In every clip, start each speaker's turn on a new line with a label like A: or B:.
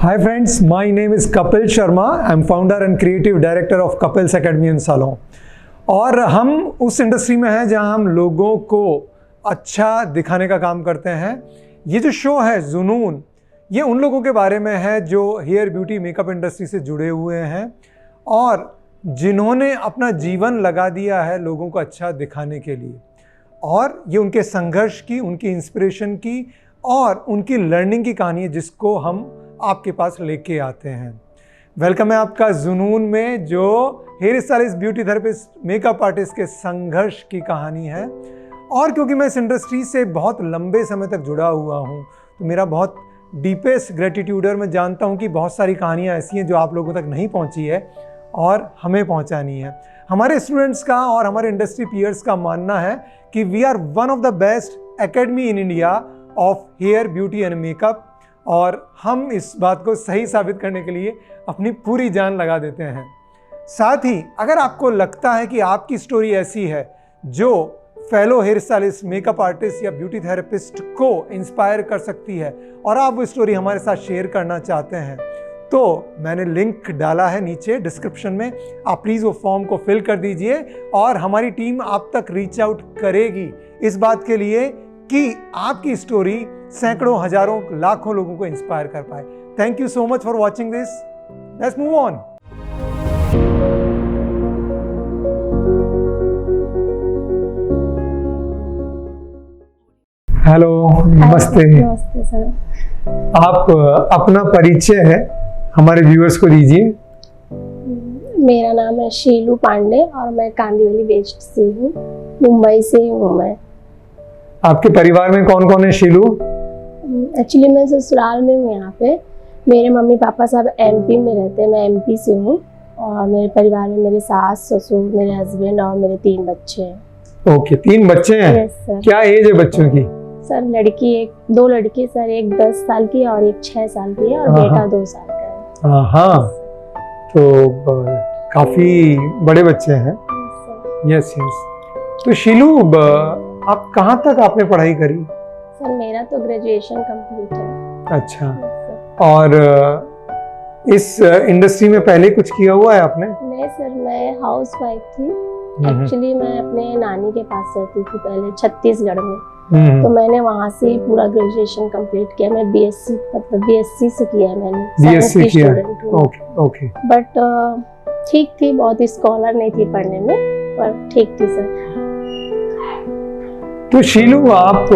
A: Hi friends, my name is Kapil Sharma. I'm founder and creative director of Kapil's Academy and Salon. और हम उस industry में हैं जहां हम लोगों को अच्छा दिखाने का काम करते हैं। ये जो शो है जुनून, ये उन लोगों के बारे में है जो हेयर ब्यूटी मेकअप इंडस्ट्री से जुड़े हुए हैं और जिन्होंने अपना जीवन लगा दिया है लोगों को अच्छा दिखाने के लिए। और ये उनके संघर्ष की, उनकी इंस्पिरेशन की और उनकी लर्निंग की कहानी है जिसको हम आपके पास लेके आते हैं। वेलकम है आपका जुनून में, जो hair stylist, beauty therapist, makeup artist के संघर्ष की कहानी है। और क्योंकि मैं इस इंडस्ट्री से बहुत लंबे समय तक जुड़ा हुआ हूँ, तो मेरा बहुत डीपेस्ट ग्रेटिट्यूड है। मैं जानता हूँ कि बहुत सारी कहानियाँ ऐसी हैं जो आप लोगों तक नहीं पहुँची है और हमें पहुँचानी है। हमारे स्टूडेंट्स का और हमारे इंडस्ट्री पीयर्स का मानना है कि we are one of the best academy in India of hair beauty and makeup, और हम इस बात को सही साबित करने के लिए अपनी पूरी जान लगा देते हैं। साथ ही अगर आपको लगता है कि आपकी स्टोरी ऐसी है जो fellow hair stylist, makeup artist या ब्यूटी थेरेपिस्ट को इंस्पायर कर सकती है और आप वो स्टोरी हमारे साथ शेयर करना चाहते हैं, तो मैंने लिंक डाला है नीचे डिस्क्रिप्शन में। आप प्लीज़ वो फॉर्म को फिल कर दीजिए और हमारी टीम आप तक रीच आउट करेगी इस बात के लिए कि आपकी स्टोरी सैकड़ों, हजारों, लाखों लोगों को इंस्पायर कर पाए। Thank you so much for watching this. Let's move on. Hello, नमस्ते।
B: नमस्ते सर।
A: आप अपना परिचय है हमारे व्यूअर्स को दीजिए।
B: मेरा नाम है शीलू पांडे और मैं कांदिवली वेस्ट से हूँ, मुंबई से हूँ मैं।
A: आपके परिवार में कौन कौन है शीलू?
B: एक्चुअली मैं ससुराल में हूँ यहाँ पे। मेरे मम्मी पापा सब एमपी में रहते हैं, मैं एमपी से हूँ। और मेरे परिवार में मेरे सास, ससुर, मेरे हस्बैंड और मेरे 3 बच्चे हैं।
A: ओके, 3 बच्चे हैं।
B: Yes sir.
A: क्या एज है बच्चों की?
B: सर दो लड़की सर, एक 10 साल की और एक 6 साल की है और बेटा 2 साल का है।
A: हाँ, तो काफी बड़े बच्चे हैं। Yes yes. तो शीलू, आप कहाँ तक आपने पढ़ाई करी?
B: सर मेरा तो ग्रेजुएशन कंप्लीट है।
A: अच्छा। और इस इंडस्ट्री में पहले कुछ किया हुआ है आपने?
B: नहीं सर, मैं हाउस वाइफ थी। एक्चुअली मैं अपने नानी के पास रहती थी पहले, छत्तीसगढ़ में। तो मैंने वहाँ से पूरा ग्रेजुएशन कंप्लीट किया। मैं बीएससी से किया है मैंने।
A: बीएससी किया। ओके।
B: बट ठीक थी, बहुत स्कॉलर नहीं थी पढ़ने में, पर ठीक थी सर।
A: तो शीलू, आप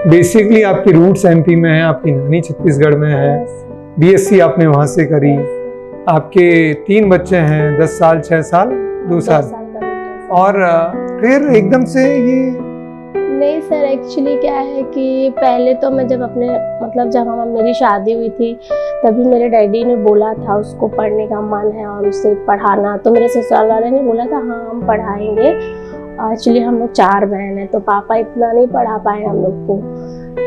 A: बेसिकली आपकी रूट्स एमपी में है, आपकी नानी छत्तीसगढ़ में है। बीएससी आपने वहाँ से करी। आपके 3 बच्चे हैं, 10 साल, 6 साल, 2 साल। और फिर एकदम से ये?
B: नहीं सर, एक्चुअली क्या है कि पहले तो मैं जब मेरी शादी हुई थी तभी मेरे डैडी ने बोला था उसको पढ़ने का मन है और उसे पढ़ाना। तो मेरे ससुराल वाले ने बोला था हाँ हम पढ़ाएंगे। एक्चुअली हम लोग 4 बहन हैं, तो पापा इतना नहीं पढ़ा पाए हम लोग को।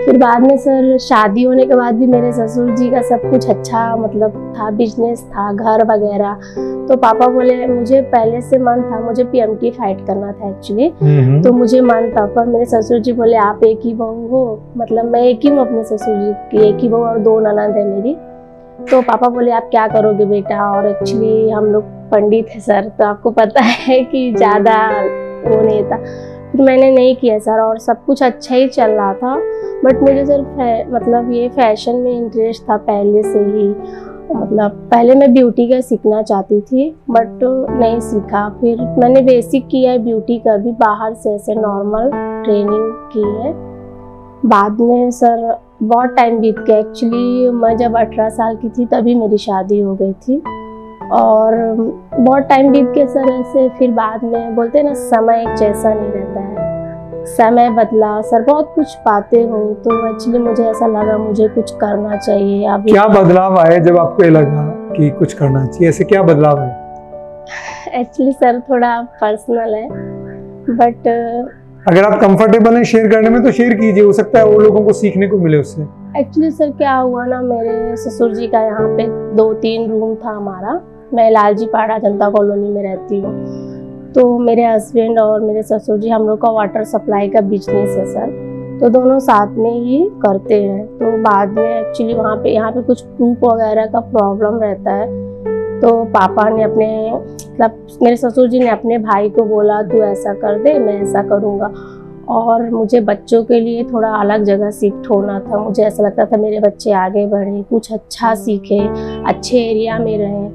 B: फिर बाद में सर शादी होने के बाद भी मेरे ससुर जी का सब कुछ अच्छा था, बिजनेस था, घर वगैरह। तो पापा बोले, मुझे पहले से मन था, मुझे पीएमटी फाइट करना था एक्चुअली। तो मुझे मन था, पर मेरे ससुर जी बोले आप एक ही बहू हो, मैं एक ही हूँ अपने ससुर जी की, एक ही बहू और 2 ननद है मेरी। तो पापा बोले आप क्या करोगे बेटा। और एक्चुअली हम लोग पंडित है सर, तो आपको पता है कि ज़्यादा वो नहीं था। फिर मैंने नहीं किया सर, और सब कुछ अच्छा ही चल रहा था। बट मुझे सर ये फैशन में इंटरेस्ट था पहले से ही। पहले मैं ब्यूटी का सीखना चाहती थी, बट नहीं सीखा। फिर मैंने बेसिक किया है ब्यूटी का भी, बाहर से ऐसे नॉर्मल ट्रेनिंग की है। बाद में सर बहुत टाइम बीत गया। एक्चुअली मैं जब 18 साल की थी तभी मेरी शादी हो गई थी और बहुत टाइम बीत गया सर ऐसे। फिर बाद में बोलते हैं ना, समय एक जैसा नहीं रहता है, समय बदला सर, बहुत कुछ बातें हुई। तो एक्चुअली मुझे ऐसा लगा मुझे कुछ करना चाहिए। अभी
A: क्या बदलाव आए जब आपको ये लगा कि कुछ करना चाहिए? ऐसे क्या बदलाव आए?
B: एक्चुअली सर थोड़ा पर्सनल है, बट
A: अगर आप कंफर्टेबल हैं शेयर करने में तो शेयर कीजिए, हो सकता है वो लोगों को सीखने को मिले उससे।
B: एक्चुअली सर क्या हुआ ना, मेरे ससुर जी का यहाँ पे 2-3 रूम था हमारा। मैं लालजी पाड़ा जनता कॉलोनी में रहती हूँ। तो मेरे हस्बैंड और मेरे ससुर जी, हम लोग का वाटर सप्लाई का बिजनेस है सर। तो दोनों साथ में ही करते हैं। तो बाद में एक्चुअली यहाँ पे कुछ प्रूफ वगैरह का प्रॉब्लम रहता है, तो पापा ने अपने मतलब मेरे ससुर जी ने अपने भाई को बोला तू ऐसा कर दे, मैं ऐसा करूँगा। और मुझे बच्चों के लिए थोड़ा अलग जगह शिफ्ट होना था। मुझे ऐसा लगता था मेरे बच्चे आगे बढ़ें, कुछ अच्छा सीखें, अच्छे एरिया में रहें।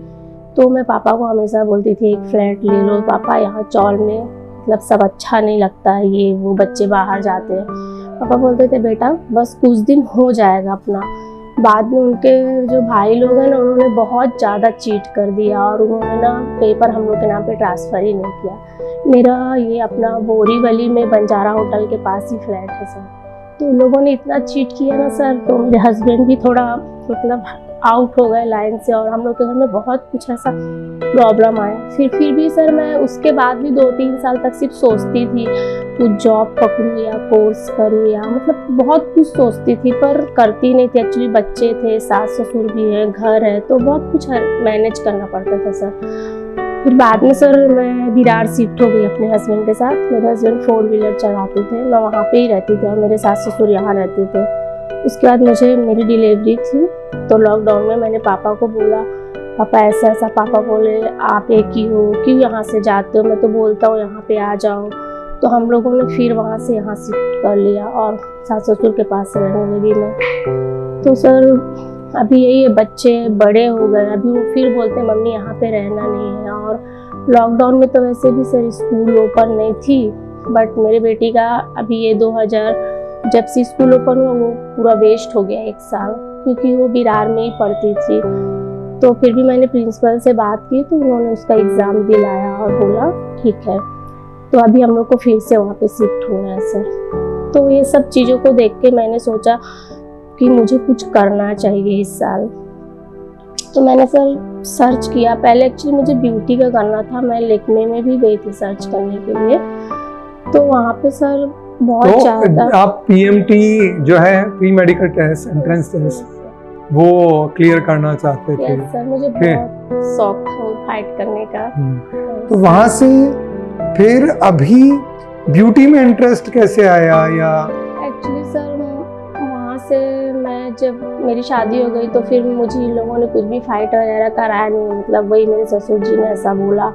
B: तो मैं पापा को हमेशा बोलती थी एक फ्लैट ले लो पापा, यहाँ चौल में मतलब सब अच्छा नहीं लगता है, ये वो बच्चे बाहर जाते हैं। पापा बोलते थे बेटा बस कुछ दिन हो जाएगा अपना। बाद में उनके जो भाई लोग हैं ना, उन्होंने बहुत ज़्यादा चीट कर दिया और उन्होंने ना पेपर हम लोग के नाम पे ट्रांसफ़र ही नहीं किया। मेरा ये अपना बोरीवली में बंजारा होटल के पास ही फ्लैट है सर। तो उन लोगों ने इतना चीट किया ना सर, तो मेरे हस्बैंड भी थोड़ा मतलब आउट हो गए लाइन से, और हम लोग के घर में बहुत कुछ ऐसा प्रॉब्लम आया। फिर भी सर मैं उसके बाद भी 2-3 साल तक सिर्फ सोचती थी कुछ जॉब पकड़ूँ या कोर्स करूँ, या मतलब बहुत कुछ सोचती थी पर करती नहीं थी। एक्चुअली बच्चे थे, सास ससुर भी है, घर है, तो बहुत कुछ मैनेज करना पड़ता था सर। फिर बाद में सर मैं विरार शिफ्ट हो गई अपने हस्बैंड के साथ। मेरे हस्बैंड 4 व्हीलर चलाते थे, मैं वहाँ पे ही रहती थी और मेरे सास ससुर यहाँ रहते थे। उसके बाद मेरी डिलीवरी थी, तो लॉकडाउन में मैंने पापा को बोला पापा ऐसा ऐसा। पापा बोले आप एक ही हो, क्यों यहाँ से जाते हो, मैं तो बोलता हूँ यहाँ पे आ जाओ। तो हम लोगों ने फिर वहाँ से यहाँ शिफ्ट कर लिया और सास ससुर के पास रहने लगी मैं। तो सर अभी यही है, बच्चे बड़े हो गए, अभी वो फिर बोलते हैं मम्मी यहाँ पे रहना नहीं है। और लॉकडाउन में तो वैसे भी सर स्कूल ओपन नहीं थी, बट मेरे बेटी का अभी ये 2000 जब से स्कूल ओपन हुआ वो पूरा वेस्ट हो गया 1 साल, क्योंकि वो विरार में ही पढ़ती थी। तो फिर भी मैंने प्रिंसिपल से बात की तो उन्होंने उसका एग्ज़ाम दिलाया और बोला ठीक है। तो अभी हम लोग को फिर से वहाँ पे शिफ्ट होना है सर। तो ये सब चीज़ों को देख के मैंने सोचा कि मुझे कुछ करना चाहिए इस साल। तो मैंने सर सर्च किया। पहले एक्चुअली मुझे ब्यूटी का करना था, मैं लेकमे में भी गई थी सर्च करने के लिए। तो वहाँ पे सर बहुत ज़्यादा
A: आप PMT जो है pre medical test, entrance test, वो क्लियर करना चाहते थे?
B: सर मुझे बहुत शौक था वो फाइट करने का।
A: तो वहाँ से फिर अभी ब्यूटी में इंटरेस्ट कैसे आया? या
B: एक्चुअली सर वहाँ से मैं जब मेरी शादी हो गई तो फिर मुझे इन लोगों ने कुछ भी फाइट वगैरह कराया नहीं, मतलब वही मेरे ससुर जी ने ऐसा बोला।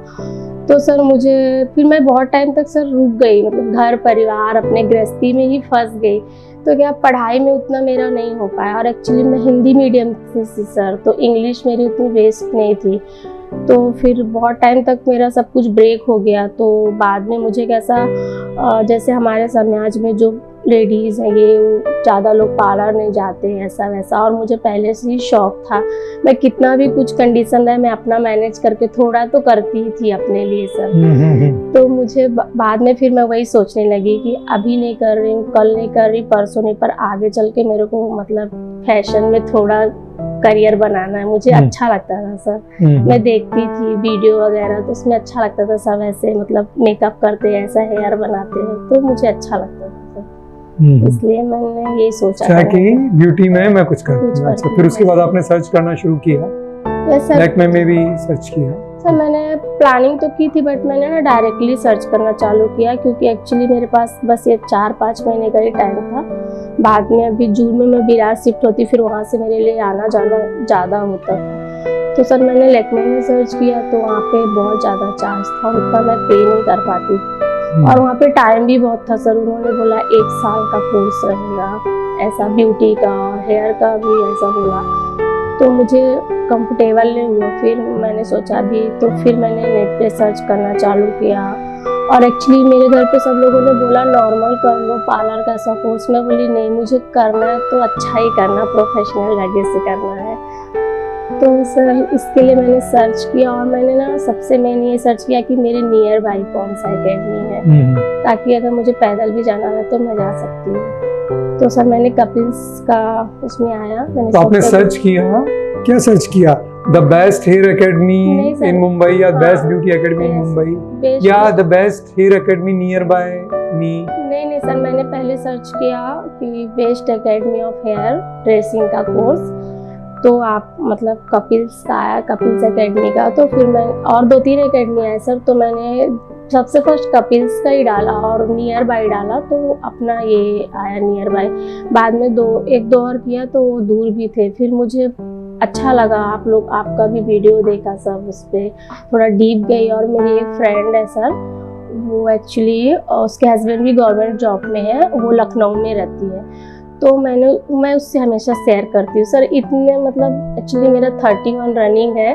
B: तो सर मुझे फिर मैं बहुत टाइम तक सर रुक गई, मतलब घर परिवार अपने गृहस्थी में ही फंस गई। तो क्या पढ़ाई में उतना मेरा नहीं हो पाया, और एक्चुअली मैं हिंदी मीडियम थी सर, तो इंग्लिश मेरी उतनी बेस्ट नहीं थी। तो फिर बहुत टाइम तक मेरा सब कुछ ब्रेक हो गया। तो बाद में मुझे कैसा जैसे हमारे समाज में जो लेडीज़ हैं ये ज़्यादा लोग पार्लर नहीं जाते हैं ऐसा वैसा, और मुझे पहले से ही शौक था। मैं कितना भी कुछ कंडीशन रहे मैं अपना मैनेज करके थोड़ा तो करती ही थी अपने लिए सर। तो मुझे बाद में फिर मैं वही सोचने लगी कि अभी नहीं कर रही हूँ, कल नहीं कर रही, परसों नहीं, पर आगे चल के मेरे को मतलब फैशन में थोड़ा करियर बनाना है। मुझे अच्छा लगता था सर, मैं देखती थी वीडियो वगैरह तो उसमें अच्छा लगता था, सब ऐसे मतलब मेकअप करते हैं, ऐसा हेयर बनाते हैं, तो मुझे अच्छा लगता था सर। इसलिए मैंने यही सोचा
A: कि ब्यूटी में मैं कुछ करूँ। अच्छा, फिर उसके बाद आपने सर्च करना शुरू किया?
B: यस सर,
A: लेकमे में भी सर्च किया?
B: सर मैंने प्लानिंग तो की थी, बट मैंने ना डायरेक्टली सर्च करना चालू किया, क्योंकि एक्चुअली मेरे पास बस ये 4-5 महीने का ही टाइम था। बाद में अभी जून में मैं विरार शिफ्ट होती, फिर वहाँ से मेरे लिए आना जाना ज़्यादा होता था। तो सर मैंने लेकमे में सर्च किया तो वहाँ पे बहुत ज़्यादा चार्ज था, उतना मैं पे नहीं कर पाती, और वहाँ पे टाइम भी बहुत था सर। उन्होंने बोला 1 साल का कोर्स रहेगा, ऐसा ब्यूटी का, हेयर का भी ऐसा बोला। तो मुझे कंफर्टेबल नहीं हुआ। फिर मैंने सोचा भी, तो फिर मैंने नेट पे सर्च करना चालू किया। और एक्चुअली मेरे घर पे सब लोगों ने बोला नॉर्मल कर लो, पार्लर का ऐसा कोर्स। मैं बोली नहीं, मुझे करना है तो अच्छा ही करना, प्रोफेशनल लगे से करना है। तो सर इसके लिए मैंने सर्च किया, और मैंने ना सबसे मेन ये सर्च किया कि मेरे नियर बाई कौन सा एकेडमी है, ताकि अगर मुझे पैदल भी जाना है तो मैं जा सकती हूँ। तो सर मैंने कपिल्स का उसमें आया, मैंने
A: तो आपने सर्च किया, क्या सर्च किया? The best hair academy in Mumbai, या best beauty academy in Mumbai, या the best hair academy near by me? नहीं
B: सर, मैंने पहले सर्च किया कि best academy of hair dressing का कोर्स, तो आप मतलब कपिल्स का आया, कपिल्स एकेडमी का। तो फिर मैं और 2-3 एकेडमी आए सर, तो मैंने सबसे फर्स्ट कपिल्स का ही डाला और नियर बाय डाला तो अपना ये आया नियर बाय। बाद में एक दो और किया तो वो दूर भी थे। फिर मुझे अच्छा लगा, आपका भी वीडियो देखा सब, उस पर थोड़ा डीप गई। और मेरी एक फ्रेंड है सर, वो एक्चुअली उसके हस्बैंड भी गवर्नमेंट जॉब में है, वो लखनऊ में रहती है। तो मैं उससे हमेशा शेयर करती हूँ सर। इतने मतलब एक्चुअली मेरा 31 रनिंग है,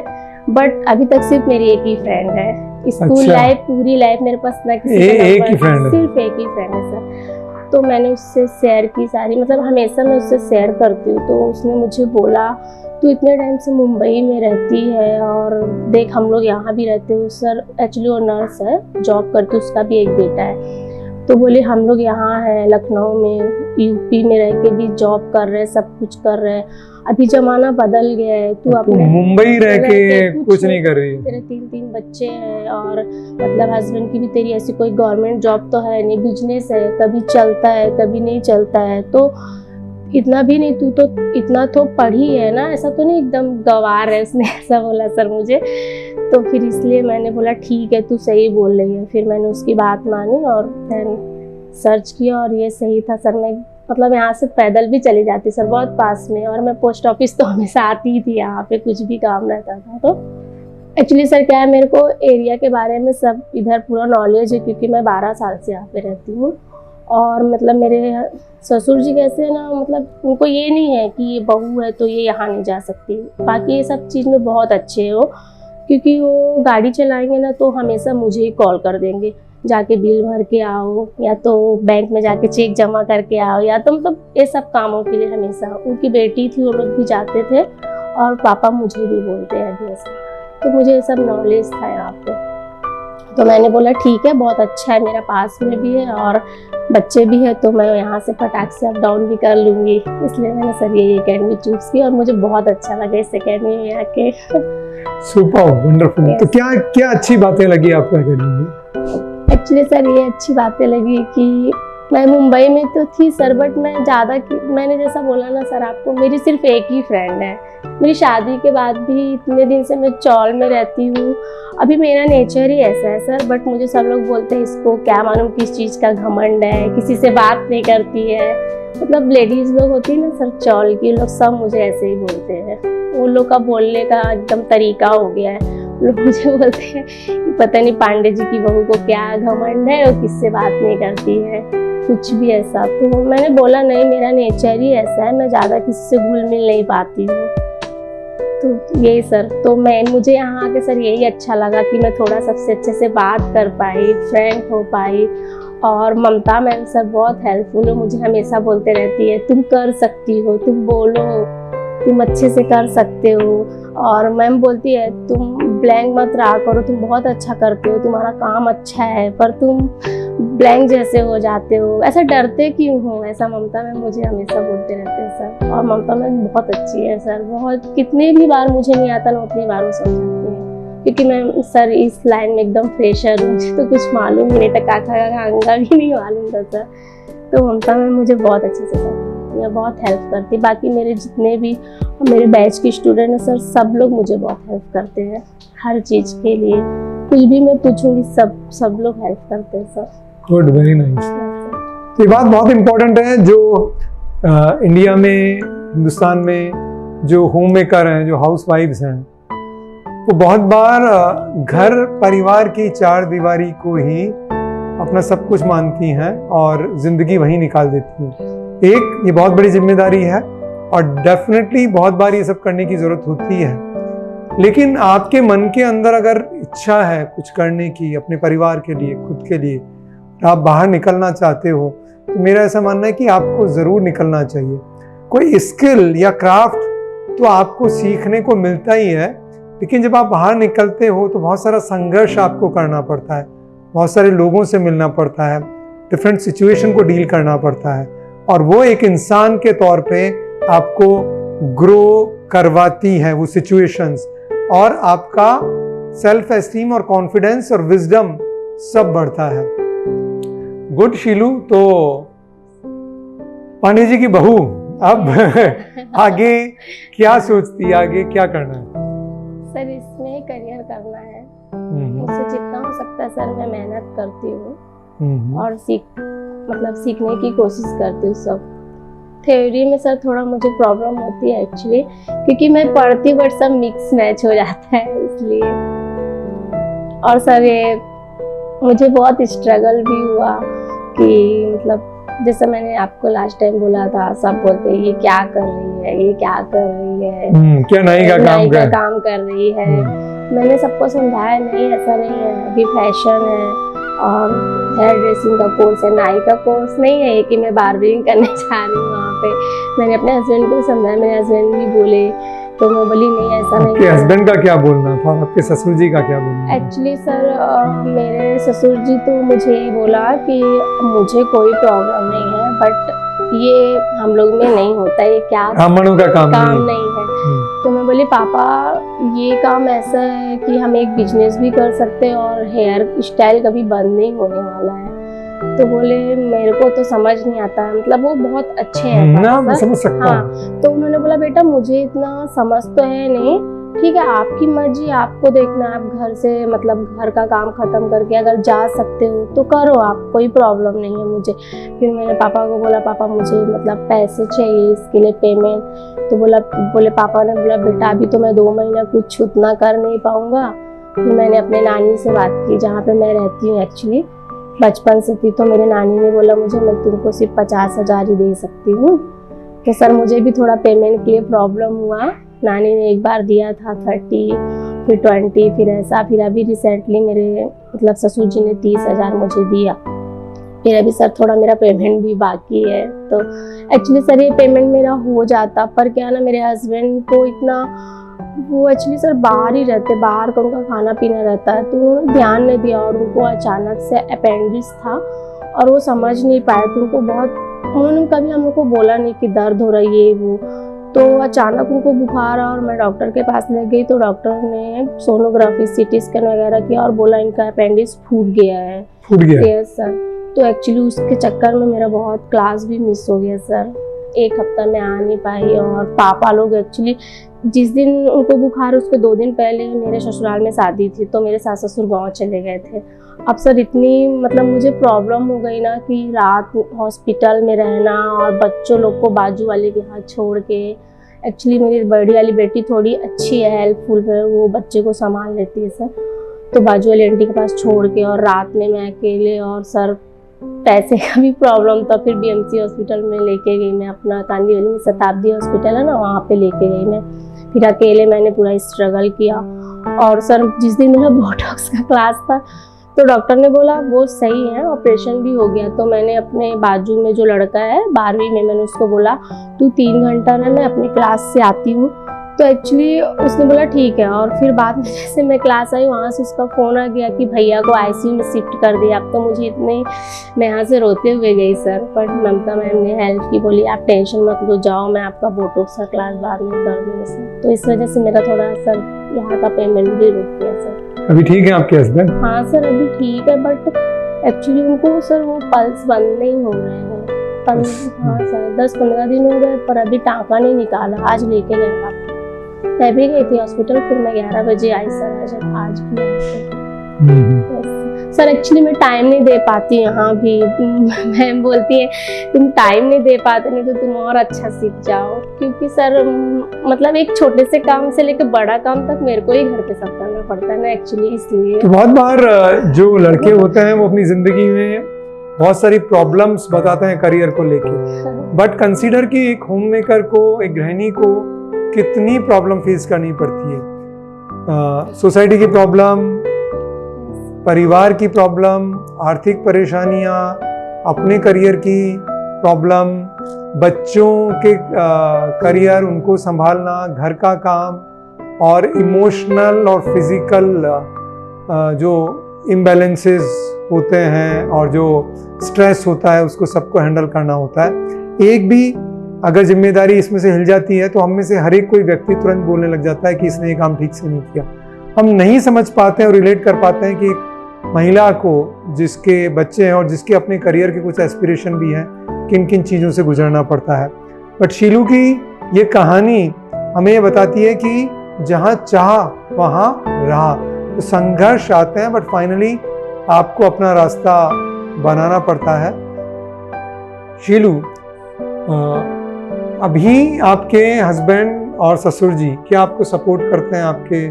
B: बट अभी तक सिर्फ मेरी एक ही फ्रेंड है। स्कूल लाइफ पूरी लाइफ मेरे पास ना किसी का नंबर, सिर्फ एक ही फ्रेंड है सर। तो मैंने उससे शेयर की सारी, मतलब हमेशा मैं उससे शेयर करती हूँ। तो उसने मुझे बोला तू इतने टाइम से मुंबई में रहती है और देख हम लोग यहाँ भी रहते हो। सर एक्चुअली वो नर्स है, जॉब करती, उसका भी एक बेटा है। तो बोले हम लोग यहाँ हैं लखनऊ में, यूपी में रह के भी जॉब कर रहे हैं, सब कुछ कर रहे हैं। अभी जमाना बदल गया है, तू अपने
A: मुंबई रह के कुछ नहीं कर रही है।
B: तेरे 3 बच्चे हैं और मतलब हस्बैंड की भी तेरी ऐसी कोई गवर्नमेंट जॉब तो है नहीं, बिजनेस है, कभी चलता है कभी नहीं चलता है। तो इतना भी नहीं, तू तो इतना तो पढ़ी है ना, ऐसा तो नहीं एकदम गंवार है। उसने ऐसा बोला सर मुझे। तो फिर इसलिए मैंने बोला ठीक है तू सही बोल रही है। फिर मैंने उसकी बात मानी और फिर सर्च किया और ये सही था सर। मैं मतलब यहाँ से पैदल भी चली जाती सर, बहुत पास में। और मैं पोस्ट ऑफिस तो हमेशा आती ही थी, यहाँ पे कुछ भी काम रहता था। तो एक्चुअली सर क्या है, मेरे को एरिया के बारे में सब इधर पूरा नॉलेज है, क्योंकि मैं 12 साल से यहाँ पे रहती हूँ। और मतलब मेरे ससुर जी कैसे है ना, मतलब उनको ये नहीं है कि ये बहू है तो ये यहाँ नहीं जा सकती। बाकी ये सब चीज़ में बहुत अच्छे हो, क्योंकि वो गाड़ी चलाएंगे ना तो हमेशा मुझे ही कॉल कर देंगे, जाके बिल भर के आओ, या तो बैंक में जाके चेक जमा करके आओ, या तो मतलब ये सब कामों के लिए हमेशा। उनकी बेटी थी, वो लोग भी जाते थे और पापा मुझे भी बोलते हैं अभी ऐसा। तो मुझे ये सब नॉलेज था यहाँ पे। तो मैंने बोला ठीक है, बहुत अच्छा है, मेरा पास में भी है और बच्चे भी है, तो मैं यहाँ से फटाक से अप डाउन भी कर लूँगी। इसलिए मैंने सर ये अकेडमी चूज़ की और मुझे बहुत अच्छा लगा इस अकेडमी में आके।
A: Super wonderful. तो क्या क्या अच्छी बातें लगी आपको अकेडमी में?
B: एक्चुअली सर ये अच्छी बातें लगी कि मैं मुंबई में तो थी सर, बट मैंने जैसा बोला ना सर आपको, मेरी सिर्फ एक ही फ्रेंड है। मेरी शादी के बाद भी इतने दिन से मैं चौल में रहती हूँ। अभी मेरा नेचर ही ऐसा है सर, बट मुझे सब लोग बोलते हैं इसको क्या मालूम किस चीज़ का घमंड है, किसी से बात नहीं करती है। मतलब लेडीज़ लोग होती है ना सर चौल की, लोग सब मुझे ऐसे ही बोलते हैं। उन लोग का बोलने का एकदम तरीका हो गया है। लोग मुझे बोलते हैं कि पता नहीं पांडे जी की बहू को क्या घमंड है, वो किससे बात नहीं करती है, कुछ भी ऐसा। तो मैंने बोला नहीं, मेरा नेचर ही ऐसा है, मैं ज़्यादा किसी से घुल मिल नहीं पाती हूँ। तो यही सर, तो मुझे यहाँ आके सर यही अच्छा लगा कि मैं थोड़ा सबसे अच्छे से बात कर पाई, फ्रेंड हो पाई। और ममता मैम सर बहुत हेल्पफुल है, मुझे हमेशा बोलते रहती है तुम कर सकती हो, तुम बोलो, तुम अच्छे से कर सकते हो। और मैम बोलती है तुम ब्लैंक मत रहा करो, तुम बहुत अच्छा करते हो, तुम्हारा काम अच्छा है, पर तुम ब्लैंक जैसे हो जाते हो, ऐसा डरते क्यों हो, ऐसा ममता मैम मुझे हमेशा बोलते रहते हैं सर। और ममता मैम बहुत अच्छी है सर, बहुत, कितनी भी बार मुझे नहीं आता ना उतनी बार वो समझाते हैं, क्योंकि मैं सर इस लाइन में एकदम फ्रेशर हूँ, मुझे तो कुछ मालूम नहीं था, काका अंगा भी नहीं मालूम था सर। तो ममता मैम मुझे बहुत अच्छे से समझाती है, बहुत हेल्प करती है। बाकी मेरे जितने भी मेरे बैच के स्टूडेंट हैं सर, सब लोग मुझे बहुत हेल्प करते हैं हर चीज़ के लिए, कुछ भी मैं पूछूंगी सब लोग हेल्प करते हैं सर।
A: Good, very nice. तो ये बात बहुत इम्पोर्टेंट है, जो इंडिया में, हिंदुस्तान में जो होम मेकर हैं, जो हाउस वाइफ्स हैं, वो बहुत बार घर परिवार की चार दीवारी को ही अपना सब कुछ मानती हैं और जिंदगी वहीं निकाल देती हैं। एक ये बहुत बड़ी जिम्मेदारी है और डेफिनेटली बहुत बार ये सब करने की ज़रूरत होती है। लेकिन आपके मन के अंदर अगर इच्छा है कुछ करने की अपने परिवार के लिए, खुद के लिए, आप बाहर निकलना चाहते हो, तो मेरा ऐसा मानना है कि आपको ज़रूर निकलना चाहिए। कोई स्किल या क्राफ्ट तो आपको सीखने को मिलता ही है, लेकिन जब आप बाहर निकलते हो तो बहुत सारा संघर्ष आपको करना पड़ता है, बहुत सारे लोगों से मिलना पड़ता है, डिफरेंट सिचुएशन को डील करना पड़ता है, और वो एक इंसान के तौर पे आपको ग्रो करवाती है वो सिचुएशंस, और आपका सेल्फ एस्टीम और कॉन्फिडेंस और विजडम सब बढ़ता है। गुड शीलू, तो पांडे जी की बहू अब आगे क्या सोचती है, आगे क्या करना है?
B: सर इसमें करियर करना है, मुझसे जितना हो सकता है सर मैं मेहनत करती हूँ और सीखने की कोशिश करती हूँ सब। थ्योरी में सर थोड़ा मुझे प्रॉब्लम होती है एक्चुअली, क्योंकि मैं पढ़ती हूँ बट सब मिक्स मैच हो जाता है इसलिए। और सर ये मुझे बहुत स्ट्रगल भी हुआ कि मतलब जैसे मैंने आपको लास्ट टाइम बोला था, सब बोलते हैं ये क्या कर रही है, ये क्या कर रही है,
A: क्या नाई का
B: काम कर रही है। मैंने सबको समझाया नहीं, ऐसा नहीं है, अभी फैशन है और हेयर ड्रेसिंग का कोर्स है, नाई का कोर्स नहीं है कि मैं बार्बरिंग करने जा रही हूँ वहाँ पे। मैंने अपने हस्बैंड को समझाया, मेरे हस्बैंड भी बोले, तो मैं बोली नहीं ऐसा नहीं।
A: आपके हस्बैंड का क्या बोलना था और आपके ससुर जी का क्या बोलना?
B: एक्चुअली सर मेरे ससुर जी तो मुझे ये बोला कि मुझे कोई प्रॉब्लम नहीं है, बट ये हम लोग में नहीं होता, ये क्या
A: ब्राह्मणों का काम
B: नहीं है। तो मैं बोली पापा ये काम ऐसा है कि हम एक बिजनेस भी कर सकते हैं और हेयर स्टाइल कभी बंद नहीं होने वाला है। तो बोले मेरे को तो समझ नहीं आता, मतलब वो बहुत अच्छे हैं
A: ना, मैं समझ सकता हूँ।
B: तो उन्होंने बोला बेटा मुझे इतना समझ तो है नहीं, ठीक है आपकी मर्जी, आपको देखना, आप घर से मतलब घर का काम खत्म करके अगर जा सकते हो तो करो आप, कोई प्रॉब्लम नहीं है मुझे। फिर मैंने पापा को बोला पापा मुझे मतलब पैसे चाहिए इसके लिए पेमेंट। तो बोले पापा ने बोला बेटा अभी तो मैं 2 महीना कुछ उतना कर नहीं पाऊंगा। फिर मैंने अपने नानी से बात की, जहाँ पे मैं रहती हूँ एक्चुअली बचपन से थी, तो मेरे नानी ने बोला मुझे मैं तुमको सिर्फ 50,000 ही दे सकती हूँ। तो सर मुझे भी थोड़ा पेमेंट के लिए प्रॉब्लम हुआ। नानी ने एक बार दिया था 30, फिर 20, फिर ऐसा, फिर अभी रिसेंटली मेरे मतलब ससुर जी ने 30,000 मुझे दिया। फिर अभी सर थोड़ा मेरा पेमेंट भी बाकी है। तो एक्चुअली सर ये पेमेंट मेरा हो जाता, पर क्या ना मेरे हस्बैंड को इतना, वो एक्चुअली सर बाहर ही रहते, बाहर का उनका खाना पीना रहता है, तो उन्होंने ध्यान नहीं दिया और उनको अचानक से अपेंडिक्स था और वो समझ नहीं पाए। तो उनको बहुत, उन्होंने कभी हम लोग को बोला नहीं कि दर्द हो रही है वो, तो अचानक उनको बुखार और मैं डॉक्टर के पास ले गई। तो डॉक्टर ने सोनोग्राफी सीटी स्कैन वगैरह किया और बोला इनका अपेंडिक्स फूट गया है। Yes sir. तो एक्चुअली उसके चक्कर में मेरा बहुत क्लास भी मिस हो गया सर, 1 हफ्ता मैं आ नहीं पाई। और पापा लोग एक्चुअली जिस दिन उनको बुखार उसके 2 दिन पहले मेरे ससुराल में शादी थी, तो मेरे सास ससुर गाँव चले गए थे। अब सर इतनी मतलब मुझे प्रॉब्लम हो गई ना कि रात हॉस्पिटल में रहना और बच्चों लोग को बाजू वाले के हाथ छोड़ के। एक्चुअली मेरी बड़ी वाली बेटी थोड़ी अच्छी है, हेल्पफुल है, वो बच्चे को संभाल लेती है सर। तो बाजू वाली आंटी के पास छोड़ के और रात में मैं अकेले, और सर पैसे का भी प्रॉब्लम था। फिर BMC हॉस्पिटल में लेके गई मैं, अपना कांदीवली में शताब्दी हॉस्पिटल है ना, वहाँ पे लेके गई मैं। फिर अकेले मैंने पूरा स्ट्रगल किया। और सर जिस दिन मेरा बोटॉक्स का क्लास था तो डॉक्टर ने बोला वो सही है, ऑपरेशन भी हो गया। तो मैंने अपने बाजू में जो लड़का है 12वीं में, मैंने उसको बोला तू 3 घंटा ना मैं अपनी क्लास से आती हूँ। तो एक्चुअली उसने बोला ठीक है। और फिर बाद में जैसे मैं क्लास आई, वहाँ से उसका फ़ोन आ गया कि भैया को ICU में शिफ्ट कर दिया। अब तो मुझे इतने, मैं यहाँ से रोते हुए गई सर, पर ममता मैम ने हेल्प की, बोली आप टेंशन मत लो, जाओ मैं आपका बोटॉक्स का क्लास बाद में कर दूँगी सर। तो इस वजह से मेरा थोड़ा सर यहाँ का पेमेंट भी रुक गया सर।
A: अभी ठीक है आपके हस्बैंड?
B: हाँ सर अभी ठीक है, बट एक्चुअली उनको सर वो पल्स बंद नहीं हो रहे हैं। हाँ सर 10-15 दिन हो गए, पर अभी टाँका नहीं निकाला। आज लेके गए पापा, मैं भी गई थी हॉस्पिटल, फिर मैं 11 बजे आई सर। आज भी सर एक्चुअली मैं टाइम नहीं दे पाती यहाँ भी। मैम बोलती है तुम टाइम नहीं दे पाते, नहीं तो तुम और अच्छा सीख जाओ। क्योंकि सर मतलब एक छोटे से काम से लेकर बड़ा काम तक मेरे को ही घर पे सब करना पड़ता है ना एक्चुअली, इसलिए।
A: तो बहुत बार जो लड़के होते हैं वो अपनी जिंदगी में बहुत सारी प्रॉब्लम्स बताते हैं करियर को लेके, बट कंसीडर कि एक होम मेकर को, एक गृहिणी को कितनी प्रॉब्लम फेस करनी पड़ती है। सोसाइटी की प्रॉब्लम, परिवार की प्रॉब्लम, आर्थिक परेशानियां, अपने करियर की प्रॉब्लम, बच्चों के करियर उनको संभालना, घर का काम, और इमोशनल और फिजिकल जो इम्बैलेंसेस होते हैं और जो स्ट्रेस होता है उसको सबको हैंडल करना होता है। एक भी अगर जिम्मेदारी इसमें से हिल जाती है तो हम में से हर एक कोई व्यक्ति तुरंत बोलने लग जाता है कि इसने ये काम ठीक से नहीं किया। हम नहीं समझ पाते हैं और रिलेट कर पाते हैं कि एक महिला को जिसके बच्चे हैं और जिसके अपने करियर के कुछ एस्पिरेशन भी हैं, किन किन चीज़ों से गुजरना पड़ता है। बट शीलू की ये कहानी हमें ये बताती है कि जहाँ चाह वहाँ रहा, तो संघर्ष आते हैं, बट फाइनली आपको अपना रास्ता बनाना पड़ता है। शीलू, अभी आपके हस्बैंड और ससुर जी क्या आपको सपोर्ट करते हैं आपके?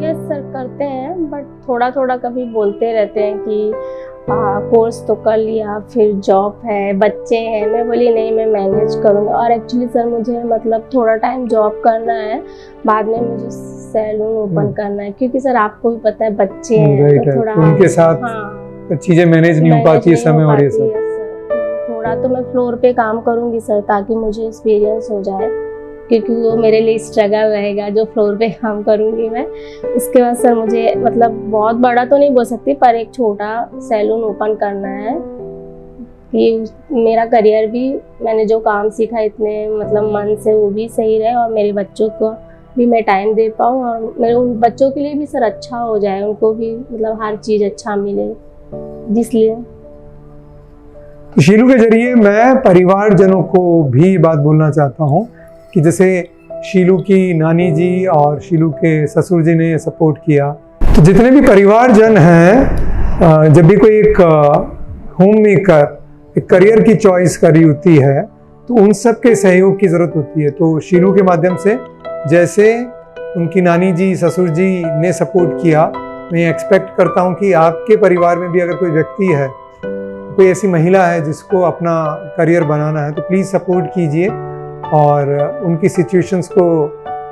B: यस सर, करते हैं, बट थोड़ा थोड़ा कभी बोलते रहते हैं कि कोर्स तो कर लिया, फिर जॉब है, बच्चे हैं। मैं बोली नहीं, मैं मैनेज करूँगा। और एक्चुअली सर मुझे मतलब थोड़ा टाइम जॉब करना है, बाद में मुझे सैलून ओपन करना है, क्योंकि सर आपको भी पता है बच्चे हैं तो थोड़ा
A: उनके साथ
B: हाँ
A: चीजें मैनेज नहीं हो पाती है समय और ये सब।
B: थोड़ा तो मैं फ्लोर पे काम करूँगी सर, ताकि मुझे एक्सपीरियंस हो जाए, क्योंकि वो मेरे लिए स्ट्रगल रहेगा जो फ्लोर पे काम करूँगी मैं। उसके बाद सर मुझे मतलब बहुत बड़ा तो नहीं बोल सकती, पर एक छोटा सैलून ओपन करना है कि मेरा करियर भी, मैंने जो काम सीखा इतने मतलब मन से, वो भी सही रहे और मेरे बच्चों को भी मैं टाइम दे पाऊँ, और मेरे उन बच्चों के लिए भी सर अच्छा हो जाए, उनको भी मतलब हर चीज़ अच्छा मिले, जिसलिए।
A: तो शीलू के जरिए मैं परिवारजनों को भी बात बोलना चाहता हूँ कि जैसे शीलू की नानी जी और शीलू के ससुर जी ने सपोर्ट किया, तो जितने भी परिवारजन हैं, जब भी कोई एक होम मेकर एक करियर की चॉइस करी होती है, तो उन सब के सहयोग की ज़रूरत होती है। तो शीलू के माध्यम से जैसे उनकी नानी जी ससुर जी ने सपोर्ट किया, मैं एक्सपेक्ट करता हूँ कि आपके परिवार में भी अगर कोई व्यक्ति है, कोई ऐसी महिला है जिसको अपना करियर बनाना है, तो प्लीज़ सपोर्ट कीजिए और उनकी सिचुएशंस को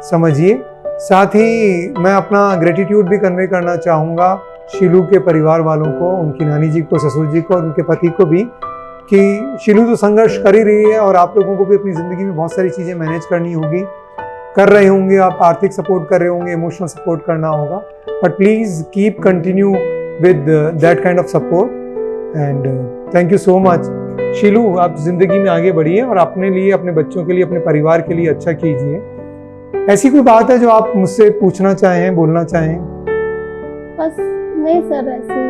A: समझिए। साथ ही मैं अपना ग्रेटिट्यूड भी कन्वे करना चाहूँगा शीलू के परिवार वालों को, उनकी नानी जी को, ससुर जी को और उनके पति को भी, कि शीलू तो संघर्ष कर ही रही है और आप लोगों को भी अपनी ज़िंदगी में बहुत सारी चीज़ें मैनेज करनी होगी, कर रहे होंगे आप, आर्थिक सपोर्ट कर रहे होंगे, इमोशनल सपोर्ट करना होगा, but please keep continue with that kind of support and thank you so much. Shilu, आप ज़िंदगी में आगे बढ़िए और अपने लिए, अपने बच्चों के लिए, अपने परिवार के लिए अच्छा कीजिए। ऐसी कोई बात है जो आप मुझसे पूछना चाहें, बोलना चाहें?
B: बस नहीं सर, ऐसे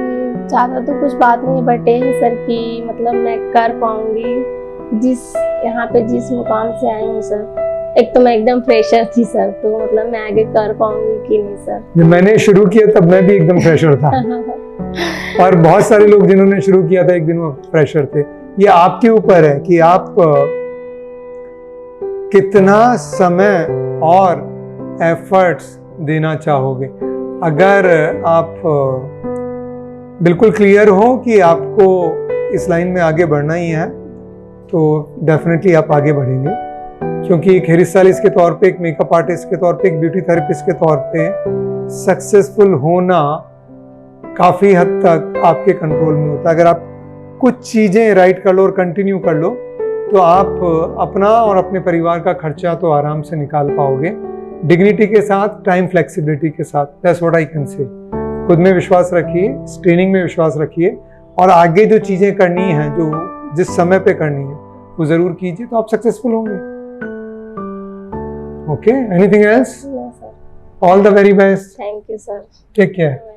B: ज़्यादा तो कुछ बात नहीं, बट ये है सर कि मतलब मैं कर पाऊंगी जिस यहाँ पे जिस मुकाम से आई हूँ सर। एक तो मैं एकदम फ्रेशर थी सर, तो मतलब मैं आगे कर पाऊंगी कि नहीं सर।
A: जब मैंने शुरू किया तब मैं भी एकदम फ्रेशर था और बहुत सारे लोग जिन्होंने शुरू किया था एक दिन वो फ्रेशर थे। ये आपके ऊपर है कि आप कितना समय और एफर्ट्स देना चाहोगे। अगर आप बिल्कुल क्लियर हो कि आपको इस लाइन में आगे बढ़ना ही है, तो डेफिनेटली आप आगे बढ़ेंगे, क्योंकि एक हेयर स्टाइलिस्ट के तौर पे, एक मेकअप आर्टिस्ट के तौर पे, एक ब्यूटी थेरेपिस्ट के तौर पे सक्सेसफुल होना काफ़ी हद तक आपके कंट्रोल में होता है। अगर आप कुछ चीज़ें राइट कर लो और कंटिन्यू कर लो, तो आप अपना और अपने परिवार का खर्चा तो आराम से निकाल पाओगे, डिग्निटी के साथ, टाइम फ्लेक्सिबिलिटी के साथ। That's what I can say. खुद में विश्वास रखिए, ट्रेनिंग में विश्वास रखिए और आगे जो चीज़ें करनी हैं, जो जिस समय पे करनी है, वो ज़रूर कीजिए, तो आप सक्सेसफुल होंगे। Okay, anything else?
B: No sir.
A: All the very best.
B: Thank you sir.
A: Take care.